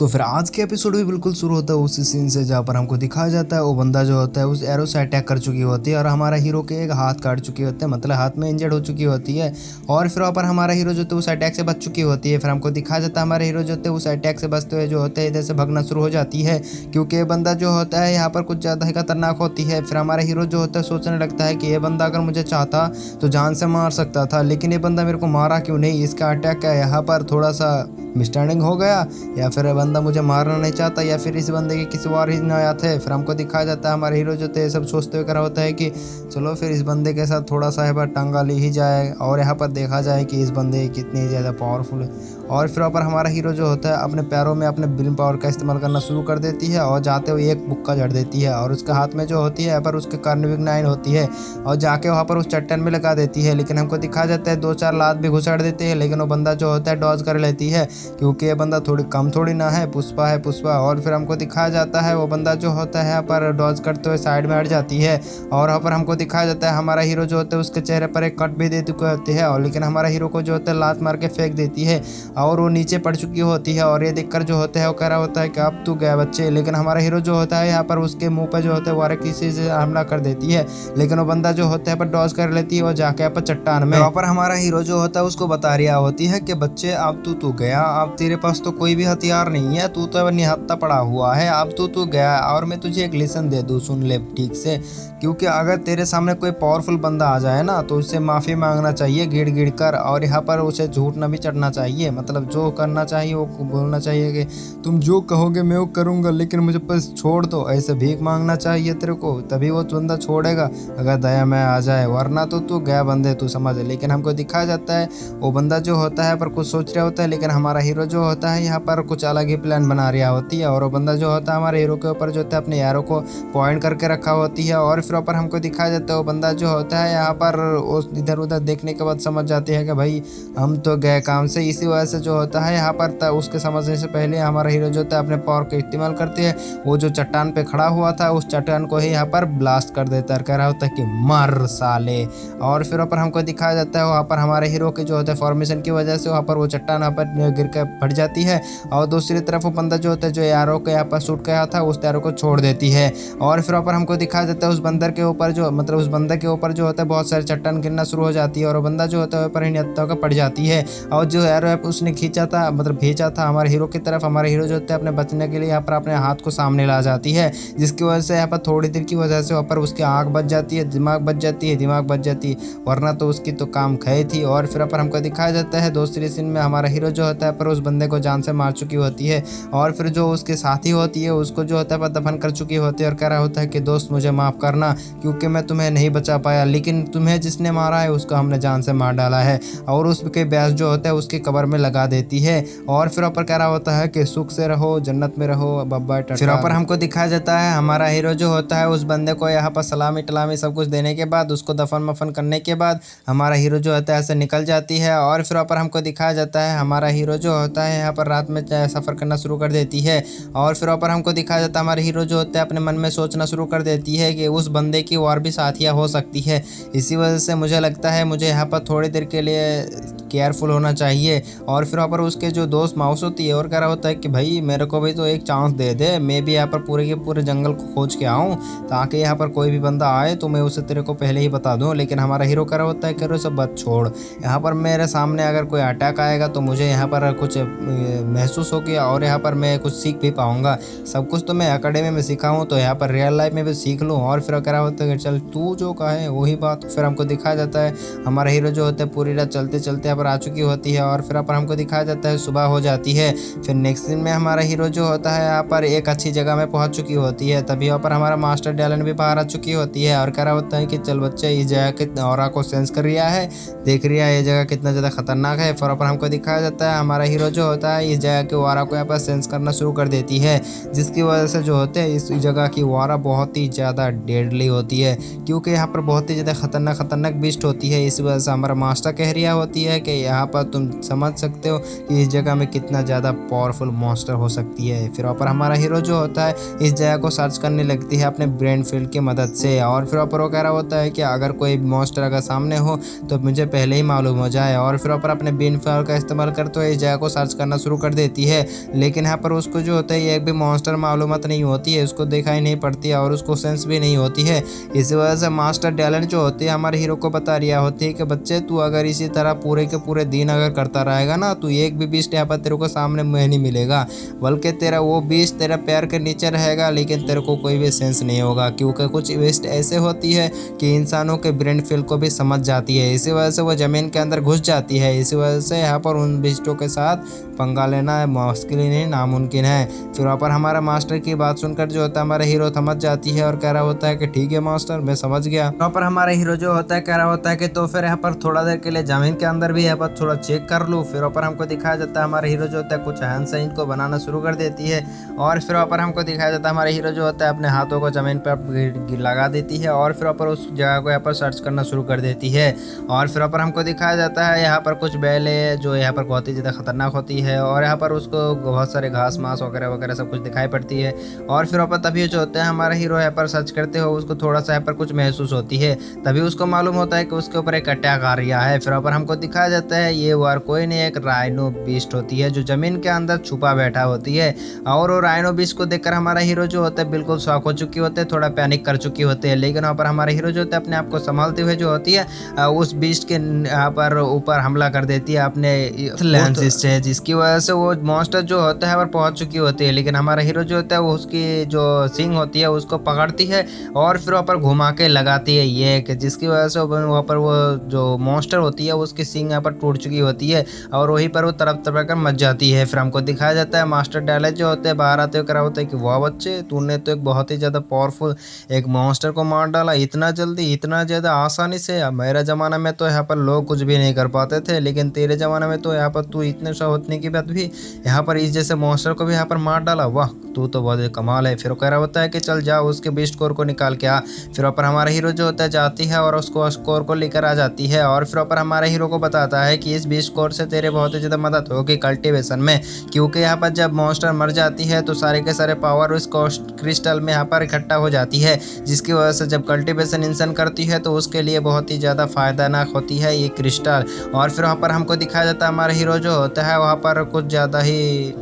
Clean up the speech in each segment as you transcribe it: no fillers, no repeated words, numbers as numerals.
तो फिर आज के एपिसोड भी बिल्कुल शुरू होता है उसी सीन से जहाँ पर हमको दिखाया जाता है वो बंदा जो होता है उस एरो से अटैक कर चुकी होती है और हमारा हीरो के एक हाथ काट चुकी होती है, मतलब हाथ में इंजर्ड हो चुकी होती है। और फिर वहाँ पर हमारा हीरो जो होता है उस अटैक से बच चुकी होती है। फिर हमको दिखाया जाता है हमारे हीरो जो होते हैं उस अटैक से बचते हुए जो होते हैं इधर से भगना शुरू हो जाती है, क्योंकि ये बंदा जो होता है यहाँ पर कुछ ज़्यादा ही खतरनाक होती है। फिर हमारा हीरो जो होता है सोचने लगता है कि ये बंदा अगर मुझे चाहता तो जान से मार सकता था, लेकिन ये बंदा मेरे को मारा क्यों नहीं, इसका अटैक क्या यहाँ पर थोड़ा सा मिसअंडरस्टैंडिंग हो गया, या फिर बंदा मुझे मारना नहीं चाहता, या फिर इस बंदे की किसी और ही नया थे। फिर हमको दिखाया जाता है हमारे हीरो जो थे सब सोचते हुए करा होता है कि चलो फिर इस बंदे के साथ थोड़ा सा यहाँ पर टंगा ली ही जाए और यहाँ पर देखा जाए कि इस बंदे कितनी ज़्यादा पावरफुल है। और फिर वहाँ पर हमारा हीरो जो होता है अपने पैरों में अपने विल पावर का इस्तेमाल करना शुरू कर देती है और जाते हुए एक बुक्का जड़ देती है और उसके हाथ में जो होती है यहाँ पर उसके कार्निविक 9 होती है और जाके वहाँ पर उस चट्टान में लगा देती है। लेकिन हमको दिखाया जाता है 2-4 लात भी घुसाड़ देते हैं, लेकिन वो बंदा जो होता है डॉज कर लेती है, क्योंकि ये बंदा थोड़ी ना है, पुष्पा है पुष्पा। और फिर हमको दिखाया जाता है वो बंदा जो होता है यहाँ पर डॉज करते हुए साइड में हट जाती है और वहाँ पर हमको दिखाया जाता है हमारा हीरो जो होता है उसके चेहरे पर एक कट भी दे चुके होते हैं, और लेकिन हमारा हीरो को जो होता है लात मार के फेंक देती है और वो नीचे पड़ चुकी होती है। और ये देखकर जो होता है वो कह रहा होता है कि अब तू गया बच्चे, लेकिन हमारा हीरो जो होता है यहाँ पर उसके मुंह पर जो होता है वो किसी से हमला कर देती है, लेकिन वो बंदा जो होता है पर डॉज कर लेती है और जाके यहाँ पर चट्टान में वहाँ पर हमारा हीरो जो होता है उसको बता रहा होती है कि बच्चे अब तू गया, अब तेरे पास तो कोई भी हथियार नहीं है, तू तो निहत्था पड़ा हुआ है, अब तू गया। और मैं तुझे एक लेसन दे दूँ, सुन ले ठीक से, क्योंकि अगर तेरे सामने कोई पावरफुल बंदा आ जाए ना तो उससे माफ़ी मांगना चाहिए गिड़ गिड़ कर, और यहाँ पर उसे झूठ ना भी चढ़ना चाहिए, मतलब जो करना चाहिए वो बोलना चाहिए कि तुम जो कहोगे मैं वो करूँगा, लेकिन मुझे बस छोड़ दो, ऐसे भीख मांगना चाहिए तेरे को, तभी वो बंदा छोड़ेगा अगर दया में आ जाए, वरना तो तू गया बंदे, तू समझ। लेकिन हमको दिखाया जाता है वो बंदा जो होता है पर कुछ सोच रहा होता है, लेकिन हमारा हीरो जो होता है यहाँ पर कुछ अलग ही प्लान बना रहा होती है, और वो बंदा जो होता है हमारे हीरो के ऊपर जो होता है अपने यारों को पॉइंट करके रखा होती है। और फिर ऊपर हमको दिखाया जाता है वो बंदा जो होता है यहाँ पर उस इधर उधर देखने के बाद समझ जाती है कि भाई हम तो गए काम से, इसी वजह से जो होता है यहाँ पर उसके समझने से पहले हमारा हीरो जो होता है अपने पावर का इस्तेमाल करते हैं, वो जो चट्टान पे खड़ा हुआ था उस चट्टान को ही यहाँ पर ब्लास्ट कर देता है, कह रहा होता है कि मर साले। और फिर ऊपर हमको दिखाया जाता है वहाँ पर हमारे हीरो के जो होता है फॉर्मेशन की वजह से वहाँ पर वो चट्टान यहाँ पर गिर कर फट जाती है, और दूसरी तरफ वो बंदा जो होता है जो यारों के यहाँ पर शूट किया था उस यारों को छोड़ देती है। और फिर ऊपर हमको दिखाया जाता है उस बंदर के ऊपर जो मतलब उस बंदर के ऊपर जो होता है बहुत सारे चट्टान गिरना शुरू हो जाती है, और वो बंदा जो होता है ऊपर ही निहत्था होकर पड़ जाती है, और जो एरो है उसने खींचा था मतलब भेजा था हमारे हीरो की तरफ, हमारे हीरो जो होता है अपने बचने के लिए यहाँ पर अपने हाथ को सामने ला जाती है, जिसकी वजह से यहाँ पर थोड़ी देर की वजह से वहाँ पर उसकी आँख बच जाती है, दिमाग बच जाती है, वरना तो उसकी तो काम खई थी। और फिर पर हमको दिखाया जाता है दूसरी सीन में हमारा हीरो जो होता है पर उस बंदे को जान से मार चुकी होती है, और फिर जो उसके साथी होती है उसको जो होता है दफन कर चुकी होती है, और कह रहा होता है कि दोस्त मुझे माफ़ करना क्योंकि मैं तुम्हें नहीं बचा पाया, लेकिन तुम्हें जिसने मारा है उसको हमने जान से मार डाला है, और उसके बैस जो होता है उसकी कब्र में लगा देती है। और फिर ऊपर कह रहा होता है कि सुख से रहो, जन्नत में रहो, बब्बा टाटा। फिर ऊपर हमको दिखाया जाता है हमारा हीरो जो होता है उस बंदे को यहाँ पर सलामी टलामी सब कुछ देने के बाद उसको दफन मफन करने के बाद हमारा हीरो जो होता है ऐसे निकल जाती है। और फिर ऊपर हमको दिखाया जाता है हमारा हीरो जो होता है यहाँ पर रात में सफ़र करना शुरू कर देती है, और फिर ऊपर हमको दिखाया जाता है हमारे हीरो जो होता है अपने मन में सोचना शुरू कर देती है कि उस बंदे की और भी साथियाँ हो सकती है, इसी वजह से मुझे लगता है मुझे यहाँ पर थोड़ी देर के लिए केयरफुल होना चाहिए। और फिर वहाँ पर उसके जो दोस्त माउस होती है और कह रहा होता है कि भाई मेरे को भी तो एक चांस दे दे, मैं भी यहाँ पर पूरे के पूरे जंगल को खोज के आऊँ ताकि यहाँ पर कोई भी बंदा आए तो मैं उसे तेरे को पहले ही बता दूँ। लेकिन हमारा हीरो कह रहा होता है कि सब बात छोड़, यहाँ पर मेरे सामने अगर कोई अटैक आएगा तो मुझे यहाँ पर कुछ महसूस हो गया और यहाँ पर मैं कुछ सीख भी पाऊँगा, सब कुछ तो मैं अकेडमी में सीखा हूँ तो यहाँ पर रियल लाइफ में भी सीख लूँ। और फिर कह रहा होता है कि चल तू जो कहे वही बात। फिर हमको दिखाया जाता है हमारा हीरो जो होता है पूरी रात चलते चलते यहाँ पर आ चुकी होती है, और फिर पर हमको दिखाया जाता है सुबह हो जाती है। फिर नेक्स्ट दिन में हमारा हीरो जो होता है यहाँ पर एक अच्छी जगह में पहुँच चुकी होती है, तभी यहाँ पर हमारा मास्टर डैलन भी बाहर आ चुकी होती है और कह रहा होता है कि चल बच्चे इस जगह के ऑरा को सेंस कर रहा है, देख रहा है ये जगह कितना ज़्यादा खतरनाक है। फिर पर हमको दिखाया जाता है हमारा हीरो जो होता है इस जगह के ऑरा को यहाँ पर सेंस करना शुरू कर देती है, जिसकी वजह से जो होते हैं इस जगह की ऑरा बहुत ही ज़्यादा डेडली होती है, क्योंकि यहाँ पर बहुत ही ज़्यादा खतरनाक बीस्ट होती है। इस वजह से हमारा मास्टर कह रहा होती है कि कि यहाँ पर तुम समझ सकते हो कि इस जगह में कितना ज़्यादा पावरफुल मॉन्स्टर हो सकती है। फिर वहाँ पर हमारा हीरो जो होता है इस जगह को सर्च करने लगती है अपने ब्रेन फील्ड की मदद से, और फिर वहाँ पर वो कह रहा होता है कि अगर कोई मॉन्स्टर अगर सामने हो तो मुझे पहले ही मालूम हो जाए। और फिर वहाँ पर अपने ब्रेन फील्ड का इस्तेमाल करते हुए इस जगह को सर्च करना शुरू कर देती है। लेकिन यहाँ पर उसको जो होता है एक भी मॉन्स्टर मालूमात नहीं होती है, उसको दिखाई नहीं पड़ती है और उसको सेंस भी नहीं होती है। इसी वजह से मास्टर टैलेंट जो होती है हमारे हीरो को बता रही होती है कि बच्चे तू अगर इसी तरह पूरे के पूरे दिन अगर करता रहेगा ना तो एक भी बीस्ट यहाँ पर तेरे को सामने में नहीं मिलेगा, बल्कि तेरा वो बीस्ट तेरा पैर के नीचे रहेगा लेकिन तेरे को कोई भी सेंस नहीं होगा, क्योंकि कुछ बीस्ट ऐसे होती है कि इंसानों के ब्रेन फील्ड को भी समझ जाती है। इसी वजह से वो ज़मीन के अंदर घुस जाती है। इसी वजह से यहाँ पर उन बीस्टों के साथ पंगा लेना मुश्किल ही नहीं नामुमकिन है। फिर वहाँ पर हमारा मास्टर की बात सुनकर जो होता है हमारा हीरो समझ जाती है और कह रहा होता है कि ठीक है मास्टर मैं समझ गया। वहाँ पर हमारा हीरो जो होता है कह रहा होता है कि तो फिर यहाँ पर थोड़ा देर के लिए जमीन के अंदर भी यहाँ पर थोड़ा चेक कर लूँ। फिर वहाँ पर हमको दिखाया जाता है हमारा हीरो जो होता है कुछ हैंड साइन को बनाना शुरू कर देती है, और फिर वहाँ पर हमको दिखाया जाता है हमारा हीरो जो होता है अपने हाथों को जमीन पर लगा देती है और फिर वहाँ पर उस जगह को यहाँ पर सर्च करना शुरू कर देती है। और फिर वहाँ पर हमको दिखाया जाता है यहाँ पर कुछ बैले जो यहाँ पर बहुत ही ज़्यादा खतरनाक होती है और यहाँ पर उसको बहुत सारे घास मास वगैरह वगैरह सब कुछ दिखाई पड़ती है। और फिर वहाँ पर तभी जो होता है हमारा हीरो यहाँ पर सर्च करते हो उसको थोड़ा सा यहाँ पर कुछ महसूस होती है, तभी उसको मालूम होता है कि उसके ऊपर एक अटैक आ रहा है। फिर वहाँ पर हमको दिखाया जाता है ये वार कोई नहीं एक राइनो बीस्ट होती है जो जमीन के अंदर छुपा बैठा होती है। और वो राइनो बीस्ट को देखकर हमारा हीरो जो होता है बिल्कुल शॉक हो चुकी होते हैं, थोड़ा पैनिक कर चुकी होते हैं। लेकिन वहाँ पर हमारा हीरो जो होता है अपने आप को संभालते हुए जो होती है उस बीस्ट के यहाँ पर ऊपर हमला कर देती है अपने लेंस से, जिसकी वजह से वो मॉन्स्टर जो होता है वहाँ पर पहुंच चुकी होती है। लेकिन हमारा हीरो जो होता है वो उसकी जो सिंग होती है उसको पकड़ती है और फिर वहाँ पर घुमा के लगाती है ये कि जिसकी वजह से वहाँ पर वो जो मॉन्स्टर होती है उसकी सिंग यहाँ पर टूट चुकी होती है और वहीं पर वो तरफ तरफ कर मच जाती है। फिर हमको दिखाया जाता है मास्टर डैलेज जो होते हैं बाहर आते हुए करा होता है कि वाह बच्चे तूने तो एक बहुत ही ज़्यादा पावरफुल एक मॉन्स्टर को मार डाला इतना जल्दी इतना ज़्यादा आसानी से। मेरा ज़माना में तो यहाँ पर लोग कुछ भी नहीं कर पाते थे, लेकिन तेरे ज़माने में तो यहाँ पर तू इतने सा होने के बाद भी यहाँ पर इस जैसे मॉन्स्टर को भी यहाँ पर मार डाला, वाह तू तो बहुत कमाल है। फिर कह रहा होता है कि चल जाओ उसके बीस्ट स्कोर को निकाल के आ। फिर वहाँ पर हमारा हीरो जो होता है जाती है और उसको स्कोर को लेकर आ जाती है और फिर वहाँ पर हमारे हीरो को बताता है कि इस बीस्ट स्कोर से तेरे बहुत ही ज़्यादा मदद होगी कल्टीवेशन में, क्योंकि यहाँ पर जब मॉन्स्टर मर जाती है तो सारे के सारे पावर उस क्रिस्टल में यहाँ पर इकट्ठा हो जाती है, जिसकी वजह से जब कल्टीवेशन इंसान करती है तो उसके लिए बहुत ही ज़्यादा फायदेमंद होती है ये क्रिस्टल। और फिर वहाँ पर हमको दिखाया जाता है हमारा हीरो जो होता है वहाँ पर कुछ ज़्यादा ही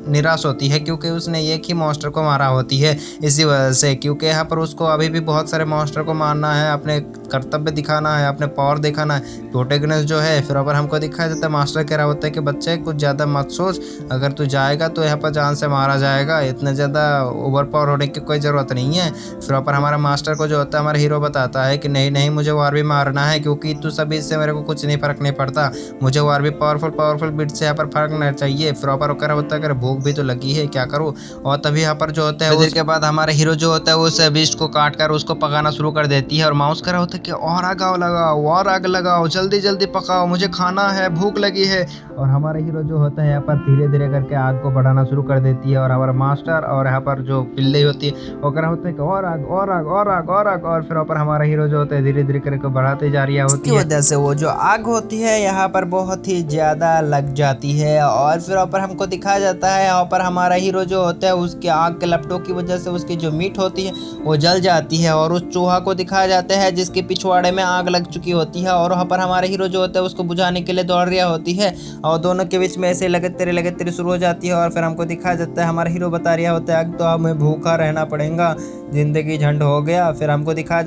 निराश होती है क्योंकि उसने एक ही मॉन्स्टर को मारा होती है इसी वजह से, क्योंकि यहाँ पर उसको अभी भी बहुत सारे मॉन्स्टर को मारना है, अपने कर्तव्य दिखाना है, अपने पावर दिखाना है, प्रोटेगनिस्ट जो है। फिर पर हमको दिखाया जाता है मास्टर कह रहा होता है कि बच्चे कुछ ज़्यादा मत सोच, अगर तू जाएगा तो यहाँ पर जान से मारा जाएगा, इतने ज़्यादा ओवर पावर होने की कोई ज़रूरत नहीं है। फिर पर हमारा मास्टर को जो होता है हमारा हीरो बताता है कि नहीं नहीं मुझे वार भी मारना है, क्योंकि तू सभी से मेरे को कुछ नहीं फर्क नहीं पड़ता, मुझे वार भी पावरफुल बिट से यहाँ पर फर्क नहीं चाहिए। फिर पर कह रहा होता है कि भूख भी तो लगी है क्या करूँ। और तभी यहाँ पर जो होता है उसके बाद हमारे हीरो जो होता है उस बीस्ट को काट कर उसको पकाना शुरू कर देती है और माउस कह रहा होता है कि और आग लगाओ जल्दी जल्दी पकाओ मुझे खाना है भूख लगी है। और हमारा हीरो जो होता है यहाँ पर धीरे धीरे करके आग को बढ़ाना शुरू कर देती है और हमारा मास्टर और यहाँ पर जो पिल्ले होती है वो कह रहा होता है कि और आग। और फिर पर हमारा हीरो जो होता है धीरे धीरे करके बढ़ाते जा रही होती है, वजह से वो जो आग होती है यहाँ पर बहुत ही ज्यादा लग जाती है। और फिर पर हमको दिखाया जाता है यहाँ पर हमारा हीरो जो होता है उसके आग के लपटों की वजह से उसकी जो मीट होती है वो जल जाती है और उस चूहा को दिखाया जाता है जिसके पिछवाड़े में आग लग चुकी होती है और वहाँ पर हमारा हीरो जो होता है उसको बुझाने के लिए दौड़ रहा होती है और दोनों के बीच में ऐसे लगते शुरू हो जाती है। और फिर हमको दिखाया जाता है हमारा हीरो बता रहा होता है तो हमें भूखा रहना पड़ेगा, जिंदगी झंड हो गया। फिर हमको दिखाया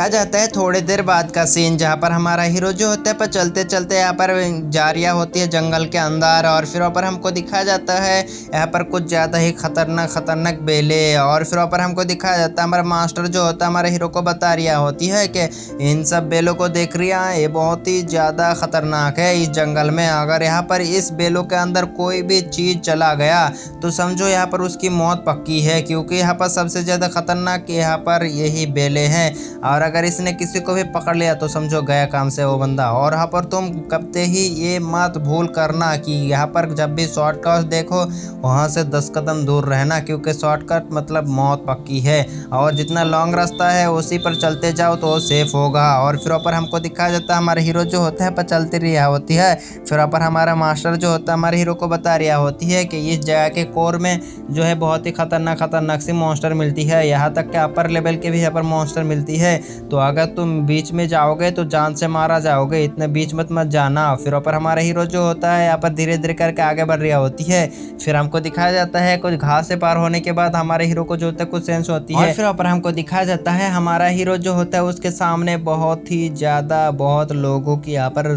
जाता है थोड़ी देर बाद का सीन जहाँ पर हमारा हीरो जो होता है पर चलते चलते यहाँ पर जा रहा होती है जंगल के अंदर और फिर वहाँ पर हमको दिखाया जाता है यहाँ पर कुछ ज़्यादा ही खतरनाक बेले। और फिर वहाँ पर हमको दिखाया जाता है हमारा मास्टर जो होता है हमारे हीरो को बता रहा होती है कि इन सब बेलों को देख रहा है ये बहुत ही ज़्यादा खतरनाक है इस जंगल में, अगर यहाँ पर इस बेलों के अंदर कोई भी चीज़ चला गया तो समझो यहाँ पर उसकी मौत पक्की है, क्योंकि यहाँ पर सबसे ज़्यादा खतरनाक यहाँ पर यही बेले हैं और अगर इसने किसी को भी पकड़ लिया तो समझो गया काम से वो बंदा। और यहाँ पर तुम कबते ही ये मत भूल करना कि यहाँ पर जब भी शॉर्टकट देखो वहाँ से 10 कदम दूर रहना, क्योंकि शॉर्टकट मतलब मौत पक्की है और जितना लॉन्ग रास्ता है उसी पर चलते जाओ तो वो सेफ होगा। और फिर ऊपर हमको दिखाया जाता है हमारा हीरो जो होता है पर चलती रहा होती है। फिर ऊपर हमारा मास्टर जो होता है हमारे हीरो को बता रहा होती है कि इस जगह के कोर में जो है बहुत ही खतरनाक सी मॉन्स्टर मिलती है, यहाँ तक कि अपर लेवल के भी यहाँ पर मॉन्स्टर मिलती है। तो अगर तुम बीच में जाओगे तो जान से मारा जाओगे, इतने बीच मत जाना। फिर ऊपर हमारा हीरो जो होता है यहाँ पर धीरे धीरे करके आगे बढ़ रहा होती है। फिर हमको दिखाया जाता है कुछ घास से पार होने के बाद हमारे हीरो को जो होता है कुछ सेंस होती है। और फिर ऊपर हमको दिखाया जाता है हमारा हीरो जो होता है उसके सामने बहुत ही ज़्यादा बहुत लोगों की यहाँ पर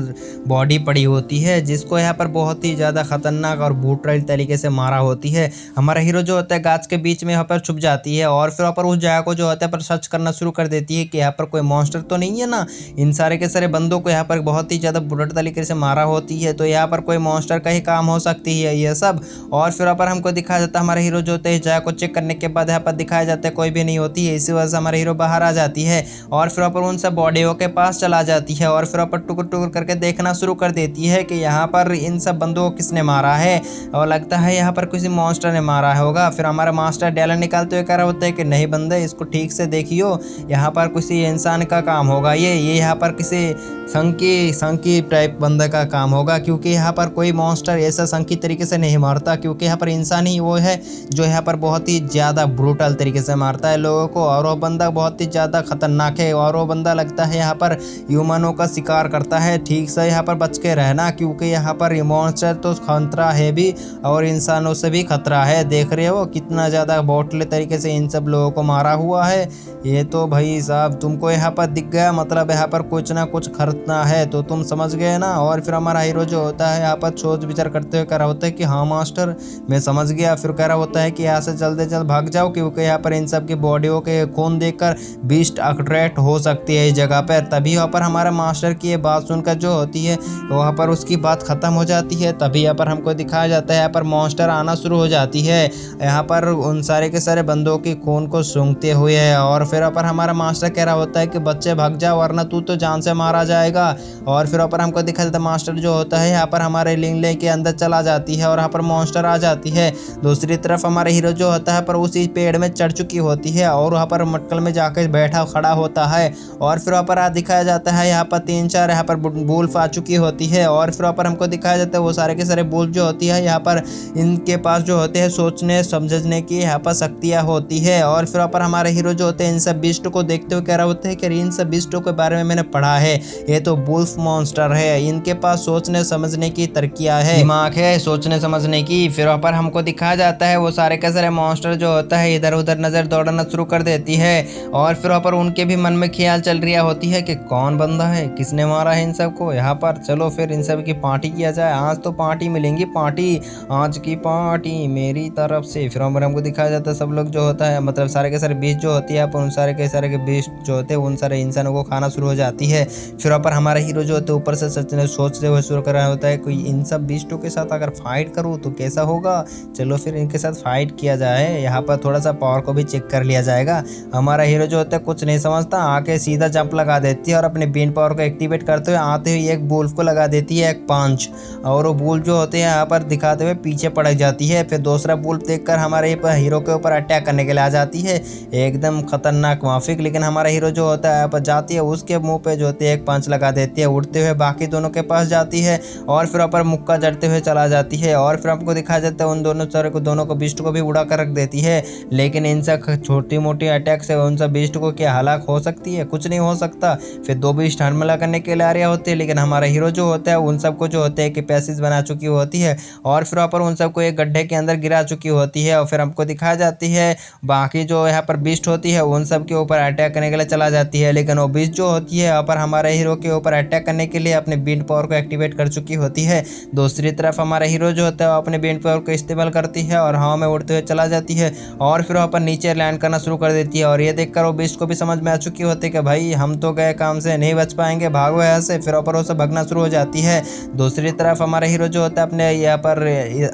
बॉडी पड़ी होती है, जिसको यहाँ पर बहुत ही ज़्यादा खतरनाक और ब्रूटल तरीके से मारा होती है। हमारा हीरो जो होता है गाछ के बीच में यहाँ पर छुप जाती है और फिर ऊपर उस जगह को जो होता है पर सर्च करना शुरू कर देती है कि यहाँ पर कोई मॉन्स्टर तो नहीं है ना। इन सारे के सारे बंदों को यहाँ पर बहुत ही ज़्यादा ब्रूटल तरीके से मारा होती है, तो यहाँ पर कोई मॉन्स्टर का ही काम हो सकती है ये सब। और फिर ऊपर हमको दिखाया जाता है हमारा हीरो जो होता है इस जगह को चेक करने के बाद यहाँ पर दिखाया जाता है कोई भी नहीं होती है, इसी वजह से हमारा हीरो बाहर आ जाती है और फिर ऊपर उन सब बॉडियों के पास चला जाती है और फिर ऊपर टुकुर टुकुर करके देखना शुरू कर देती है कि यहाँ पर इन सब बंदों को किसने मारा है, और लगता है यहाँ पर किसी मॉन्स्टर ने मारा होगा। फिर हमारा मास्टर डैलन निकालते हुए कह रहा होता है कि नहीं बंदे, इसको ठीक से देखियो, यहाँ पर किसी इंसान का काम होगा, ये यहाँ पर किसी संकी टाइप बंदे का काम होगा, क्योंकि यहाँ पर कोई मॉन्स्टर ऐसा संकी तरीके से नहीं मारता, क्योंकि यहाँ पर इंसान ही वो है जो यहाँ पर बहुत ही ज़्यादा ब्रूटल तरीके से मारता है लोगों को। और वो बंदा बहुत ही ज़्यादा खतरनाक है और वो बंदा लगता है यहाँ पर ह्यूमनों का शिकार करता है। ठीक से यहाँ पर बच के रहना, क्योंकि यहाँ पर मॉन्स्टर तो खतरा है भी और इंसानों से भी खतरा है। देख रहे हो कितना ज़्यादा बोटले तरीके से इन सब लोगों को मारा हुआ है। ये तो भाई साहब तुमको यहाँ पर दिख गया, मतलब यहाँ पर कुछ ना कुछ खरीदना है, तो तुम समझ गए ना। और फिर हमारा हीरो जो होता है यहाँ पर सोच विचार करते हुए कह रहा होता है कि हाँ मास्टर मैं समझ गया। फिर कह रहा होता है कि यहाँ से जल्द से जल्द भाग जाओ, क्योंकि यहाँ पर इन सब की बॉडियों के खून देखकर बीस्ट अट्रैक्ट हो सकती है इस जगह पर। तभी यहाँ पर हमारा मास्टर की ये बात सुनकर जो होती है वहाँ पर उसकी बात खत्म हो जाती है। तभी यहाँ पर हमको दिखाया जाता है यहाँ पर मॉन्स्टर आना शुरू हो जाती है, यहाँ पर उन सारे के सारे बंदों की खून को सूंघते हुए। और फिर यहाँ पर हमारा मास्टर कह रहा होता है कि बच्चे भाग जाओ वरना तू तो जान से मारा जाएगा। और फिर यहाँ पर हमको दिखाया जाता है मास्टर जो होता है यहाँ पर हमारे लिंगले के अंदर चला जाती है और यहाँ पर मॉन्स्टर आ जाती है। दूसरी तरफ हमारे हीरो जो होता है पर उसी पेड़ में चढ़ चुकी होती है और वहाँ पर मटकल में जाकर बैठा खड़ा होता है। और फिर वहाँ पर दिखाया जाता है यहाँ पर 3-4 यहाँ पर वुल्फ आ चुकी होती है। और फिर वहाँ पर हमको दिखाया जाता है वो सारे के सारे वुल्फ जो होती है यहाँ पर इनके पास जो होते हैं सोचने समझने की यहाँ पर शक्तियाँ होती है। और फिर वहाँ पर हमारे हीरो जो होते हैं इन सब बीस्ट को देखते हुए कह रहा होता है कि इन सब बीस्टों के बारे में मैंने पढ़ा है, ये तो वुल्फ मॉन्स्टर है, इनके पास सोचने समझने की तरकियाँ है, दिमाग है सोचने समझने की। फिर वहाँ पर हमको दिखाया जाता है वो सारे के सारे मॉन्स्टर जो होता है इधर उधर नजर दौड़ना शुरू कर देती है। और फिर वहाँ पर उनके भी मन में ख्याल चल रही होती है कि कौन बंदा है, किसने मारा है इन सबको, यहाँ पर चलो फिर इन सब की पार्टी किया जाए, आज तो पार्टी मिलेंगी, पार्टी आज की पार्टी मेरी तरफ से। फिर वहाँ पर हमको दिखाया जाता है सब लोग जो होता है मतलब सारे के सारे बीज जो होती है उन सारे के बीज जो होते हैं उन सारे इंसानों को खाना शुरू हो जाती है। फिर वहाँ पर हमारा हीरो जो होता है ऊपर से सोचते हुए शुरू कर रहा होता है कोई इन सब बीस्टों के साथ अगर फाइट करूँ तो कैसा होगा, चलो फिर इनके साथ फाइट किया जाए, यहाँ पर थोड़ा सा पावर को भी चेक कर लिया जाएगा। हमारा हीरो जो होता है कुछ नहीं समझता, आके सीधा जंप लगा देती है और अपने बीन पावर को एक्टिवेट करते हुए आते हुए एक वुल्फ को लगा देती है एक पंच, और वो वुल्फ जो होते हैं यहाँ पर दिखाते हुए पीछे पड़ जाती है। फिर दूसरा वुल्फ देखकर हमारे हीरो के ऊपर अटैक करने के लिए आ जाती है एकदम खतरनाक माफिक, लेकिन हमारा हीरो जो होता है यहाँ पर जाती है उसके मुंह पे जो होती है एक पंच लगा देती है, उड़ते हुए बाकी दोनों के पास जाती है और फिर ऊपर मुक्का जड़ते हुए चला जाती है। और फिर आपको दिखाया जाता है उन दोनों को बीस्ट को भी उड़ा कर रख देती है, लेकिन इन सब छोटी मोटी अटैक से उन सब बीस्ट को क्या हलाक हो सकती है, कुछ नहीं हो सकता। फिर दो बीस्ट हमला करने के लिए आ रहे होते हैं, लेकिन हमारा हीरो जो होता है उन सबको जो होते हैं कि पैसेज बना चुकी होती है और फिर वहाँ पर उन सबको एक गड्ढे के अंदर गिरा चुकी होती है। और फिर हमको दिखाया जाती है बाकी जो यहाँ पर बीस्ट होती है उन सब के ऊपर अटैक करने के लिए चला जाती है, लेकिन वो बीस्ट जो होती है यहाँ पर हमारे हीरो के ऊपर अटैक करने के लिए अपने बीट पावर को एक्टिवेट कर चुकी होती है। दूसरी तरफ हमारा हीरो जो होता है वो अपने बीट पावर को इस्तेमाल करती है और हवा में उड़ते हुए चला जाती है और फिर वहाँ पर नीचे लैंड करना शुरू कर देती है। और ये देखकर वो बीस्ट को भी समझ में आ चुकी होती है कि भाई हम तो गए काम से नहीं बच पाएंगे, भागो यहाँ से। फिर ऊपर वो भगना शुरू हो जाती है। दूसरी तरफ हमारा हीरो जो होता है अपने यहाँ पर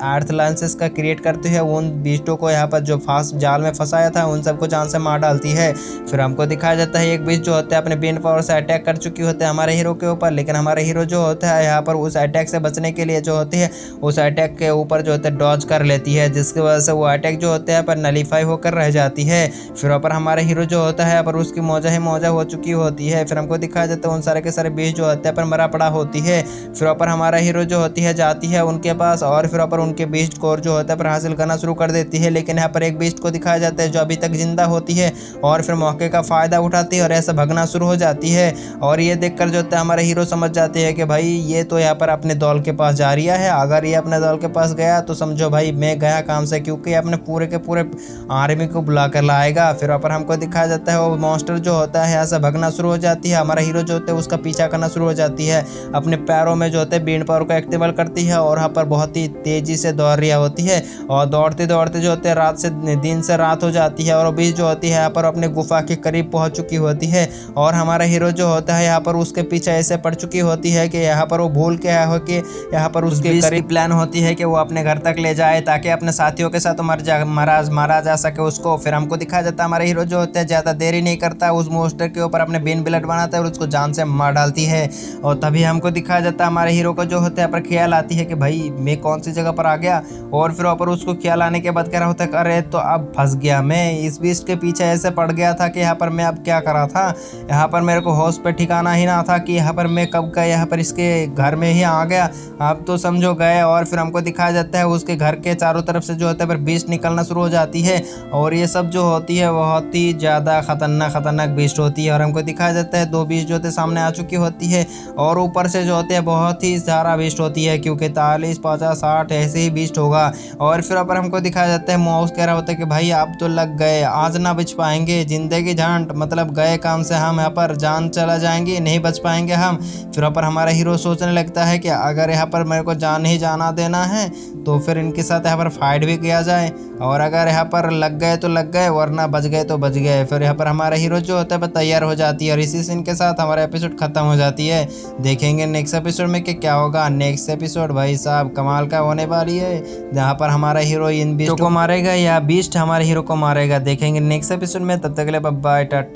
अर्थ लांसेस का क्रिएट करते हुए उन बीस्टों को यहाँ पर जो फांस जाल में फंसाया था उन सबको जान से मार डालती है। फिर हमको दिखाया जाता है एक बीस्ट जो होता है अपने बीन पावर से अटैक कर चुकी होते हैं हमारे हीरो के ऊपर, लेकिन हमारे हीरो जो होता है यहाँ पर उस अटैक से बचने के लिए जो होती है उस अटैक के ऊपर जो होता है डॉज कर लेती है, जिसकी वजह से वो अटैक जो होता है पर नलीफाई होकर रह जाती है। फिर ऊपर हमारे हीरो जो होता है पर उसकी मौजा ही वजह हो चुकी होती है। फिर हमको दिखाया जाता है उन सारे के सारे बीस्ट जो हत्या पर मरा पड़ा होती है। फिर ऊपर हमारा हीरो जो होती है जाती है उनके पास और फिर ऊपर उनके बीस्ट कोर जो होता है पर हासिल करना शुरू कर देती है। लेकिन यहाँ पर एक बीस्ट को दिखाया जाता है जो अभी तक जिंदा होती है और फिर मौके का फ़ायदा उठाती है और ऐसा भगना शुरू हो जाती है। और ये देखकर जो होता है हमारा हीरो समझ जाते हैं कि भाई ये तो यहाँ पर अपने दौल के पास जा रही है, अगर ये अपने दौल के पास गया तो समझो भाई मैं गया काम से, क्योंकि अपने पूरे के पूरे आर्मी को बुला कर लाएगा। फिर ऊपर हमको दिखाया जाता है वो मॉन्स्टर जो होता है ऐसा भगना शुरू हो जाती है। हमारा हीरो जो होता है उसका पीछा करना शुरू हो जाती है, अपने पैरों में जो होते हैं बीन पावर को एक्टिवेट करती है और यहाँ पर बहुत ही तेजी से दौड़ रही होती है। और दौड़ते दौड़ते जो होते हैं रात से दिन से रात हो जाती है और बीच जो होती है यहाँ पर अपने गुफा के करीब पहुंच चुकी होती है। और हमारा हीरो जो होता है यहाँ पर उसके पीछे ऐसे पड़ चुकी होती है कि यहाँ पर वो भूल के हो कि यहाँ पर उसके करीब प्लान होती है कि वो अपने घर तक ले जाए ताकि अपने साथियों के साथ मारा जा सके उसको। फिर हमको दिखाया जाता है हमारा हीरो जो होता है ज़्यादा देरी नहीं करता, उस मोस्टर के ऊपर अपने बीन ब्लेड बनाता है और उसको जान से मार डालती है। और तभी हमको दिखाया जाता है हमारे हीरो को जो होता है पर ख्याल आती है कि भाई मैं कौन सी जगह पर आ गया। और फिर ऊपर उसको ख्याल आने के बाद कह रहा होता है अरे तो अब फंस गया मैं, इस बीस्ट के पीछे ऐसे पड़ गया था कि यहाँ पर मैं अब क्या करा था, यहाँ पर मेरे को होश पे ठिकाना ही ना था कि यहाँ पर मैं कब गया, यहाँ पर इसके घर में ही आ गया, अब तो समझो गए। और फिर हमको दिखाया जाता है उसके घर के चारों तरफ से जो होता है पर बीस्ट निकलना शुरू हो जाती है और ये सब जो होती है बहुत ही ज़्यादा खतरनाक बीस्ट होती है। और हमको दिखाया जाता है 2 बीस्ट जो होते सामने आ चुकी होती है और ऊपर से जो होते हैं बहुत ही सारा बीस्ट होती है क्योंकि 40 50 60 ऐसे ही बीस्ट होगा। और फिर ऊपर हमको दिखाया जाता है माउस कह रहा होता है कि भाई आप तो लग गए, आज ना बच पाएंगे, जिंदगी झांट, मतलब गए काम से हम यहाँ पर जान चला जाएंगे, नहीं बच पाएंगे हम। फिर ऊपर हमारा हीरो सोचने लगता है कि अगर यहाँ पर मेरे को जान ही जाना देना है तो फिर इनके साथ यहाँ पर फाइट भी किया जाए और अगर यहाँ पर लग गए तो लग गए वरना बच गए तो बच गए। फिर यहाँ पर हमारा हीरो जो होता है वह तैयार हो जाती है और इसी सीन के साथ हमारा एपिसोड खत्म हो जाती है। देखेंगे नेक्स्ट एपिसोड में कि क्या होगा। नेक्स्ट एपिसोड भाई साहब कमाल का होने वाली है जहाँ पर हमारा हीरो इन बीस्ट को मारेगा या बीस्ट हमारे हीरो को मारेगा। देखेंगे नेक्स्ट एपिसोड में, तब तक के लिए बाय बाय टाटा।